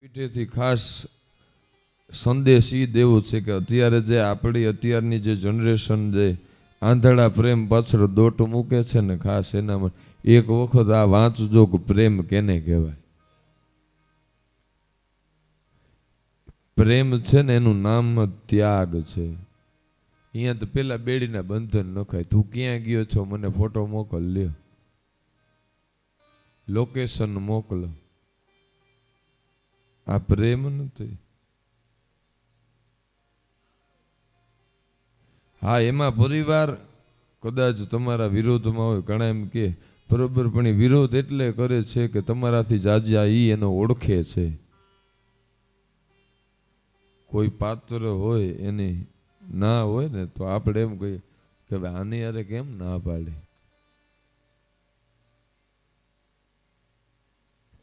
પીઠેથી ખાસ સંદેશ એ દેવું છે કે અત્યારે જે આપણી અત્યારની જે જનરેશન જે આંધળા પ્રેમ પાછળ દોટ મૂકે છે ને, ખાસ એનામાં એક વખત આ વાંચજો કે પ્રેમ કેને કહેવાય. પ્રેમ છે ને એનું નામ ત્યાગ છે. અહીંયા તો પેલા બેડીના બંધન નખાય. તું ક્યાં ગયો છો, મને ફોટો મોકલ, લ્યો લોકેશન મોકલો. આ પ્રેમ નથી. હા, એમાં પરિવાર કદાચ તમારા વિરોધમાં હોય, ઘણા એમ કે બરોબર, પણ એ વિરોધ એટલે કરે છે કે તમારાથી જાજ્યા ઈ એનો ઓળખે છે. કોઈ પાત્ર હોય એની ના હોય ને તો આપણે એમ કહીએ કે ભાઈ આની યારે કેમ ના પાડે.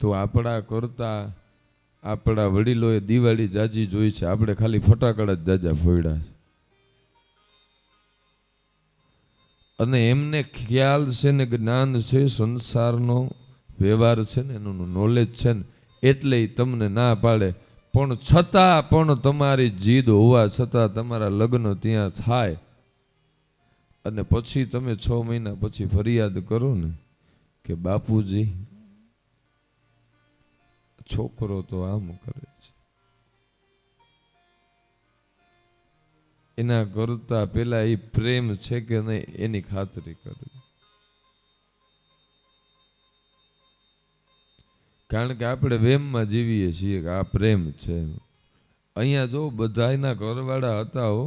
તો આપણા કરતા આપણા વડીલોએ દિવાળી જાજી જોઈ છે, આપણે ખાલી ફટાકડા જ જાજા ફોડ્યા છે. અને એમને ખ્યાલ છે ને, જ્ઞાન છે, સંસારનો વ્યવહાર છે ને, એનું નોલેજ છે ને, એટલે તમને ના પાડે. પણ છતાં પણ તમારી જીદ હોવા છતાં તમારા લગ્ન ત્યાં થાય અને પછી તમે 6 મહિના પછી ફરિયાદ કરો ને કે બાપુજી છોકરો તો આમ કરે છે, એના કરતા પેલા એ પ્રેમ છે કે નહીં એની ખાતરી કરવી. કારણ કે આપણે વેમમાં જીવીએ છીએ કે આ પ્રેમ છે. અહીંયા જો બધાયના ઘરવાળા હતા હો,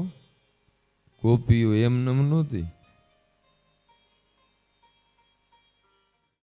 ગોપીઓ એમને નહોતી.